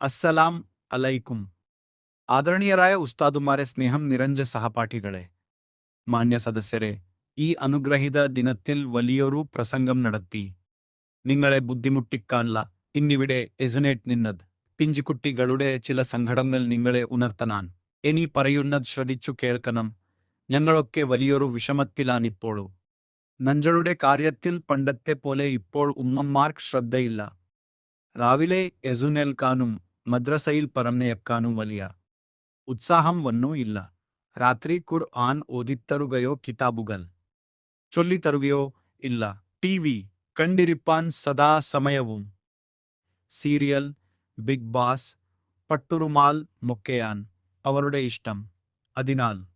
അസ്സലാം അലൈക്കും. ആദരണീയരായ ഉസ്താദുമാരെ, സ്നേഹം നിറഞ്ഞ സഹപാഠികളെ, മാന്യ സദസ്യരെ, ഈ അനുഗ്രഹീത ദിനത്തിൽ വലിയൊരു പ്രസംഗം നടത്തി നിങ്ങളെ ബുദ്ധിമുട്ടിക്കാനുള്ള ഇന്നിവിടെ എസുനേറ്റ് നിന്നത് പിഞ്ചുകുട്ടികളുടെ ചില സങ്കടങ്ങൾ നിങ്ങളെ ഉണർത്തനാൻ. ഇനി പറയുന്നത് ശ്രദ്ധിച്ചു കേൾക്കണം. ഞങ്ങളൊക്കെ വലിയൊരു വിഷമത്തിലാണിപ്പോഴൂ. നഞ്ചളുടെ കാര്യത്തിൽ പണ്ടത്തെ പോലെ ഇപ്പോൾ ഉമ്മമാർക്ക് ശ്രദ്ധയില്ല. രാവിലെ എസുനേൽക്കാനും മദ്രസയിൽ പറഞ്ഞയക്കാനും വലിയ ഉത്സാഹം വന്നൂ ഇല്ല. രാത്രി ഖുർആൻ ഓതിത്തരുകയോ കിതാബുകൾ ചൊല്ലിത്തരുകയോ ഇല്ല. ടി.വി. കണ്ടിരിപ്പാൻ സദാ സമയവും സീരിയൽ, ബിഗ് ബാസ്, പട്ടുറുമാൽ മൊക്കെയാൻ അവരുടെ ഇഷ്ടം. അതിനാൽ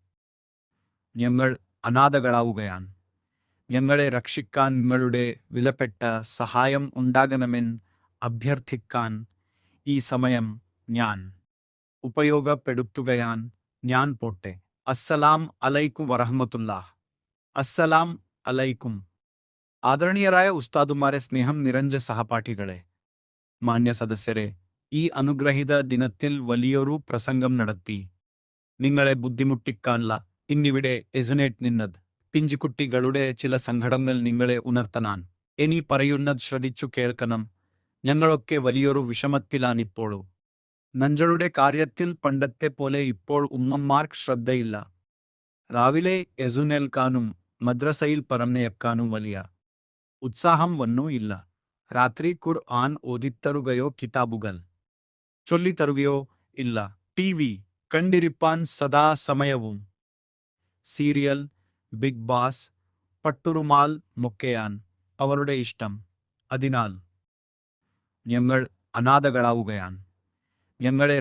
ഞങ്ങൾ അനാഥകളാവുകയാണ്. ഞങ്ങളെ രക്ഷിക്കാൻ നിങ്ങളുടെ വിലപ്പെട്ട സഹായം ഉണ്ടാകണമെന്ന് അഭ്യർത്ഥിക്കാൻ ഈ സമയം ഞാൻ ഉപയോഗപ്പെടുത്തുകയാണ്. ഞാൻ പോട്ടെ. അസ്സലാം അലൈക്കും വറഹ്മത്തുള്ളാഹ്. അസ്സലാം അലൈക്കും. ആദരണീയരായ ഉസ്താദുമാരെ, സ്നേഹം നിറഞ്ഞ സഹപാഠികളെ, മാന്യ സദസ്യരെ, ഈ അനുഗ്രഹീത ദിനത്തിൽ വലിയൊരു പ്രസംഗം നടത്തി നിങ്ങളെ ബുദ്ധിമുട്ടിക്കാനുള്ള ഇന്നിവിടെ എസുനേറ്റ് നിന്നത് പിഞ്ചുകുട്ടികളുടെ ചില സങ്കടങ്ങൾ നിങ്ങളെ ഉണർത്തനാൻ. ഇനി പറയുന്നത് ശ്രദ്ധിച്ചു കേൾക്കണം. ഞങ്ങളൊക്കെ വലിയൊരു വിഷമത്തിലാണിപ്പോഴൂ. നഞ്ചളുടെ കാര്യത്തിൽ പണ്ടത്തെ പോലെ ഇപ്പോൾ ഉമ്മമാർക്ക് ശ്രദ്ധയില്ല. രാവിലെ എസുനേൽക്കാനും മദ്രസയിൽ പറഞ്ഞയക്കാനും വലിയ ഉത്സാഹം വന്നൂ ഇല്ല. രാത്രി ഖുർആൻ ഓതിത്തരുകയോ കിതാബുകൾ ചൊല്ലിത്തരുകയോ ഇല്ല. ടി.വി. കണ്ടിരിപ്പാൻ സദാ സമയവും സീരിയൽ, ബിഗ് ബാസ്, പട്ടുറുമാൽ മൊക്കെയാൻ അവരുടെ ഇഷ്ടം. അതിനാൽ ഞങ്ങൾ അനാഥകളാവുകയാണ്. ഞങ്ങളെ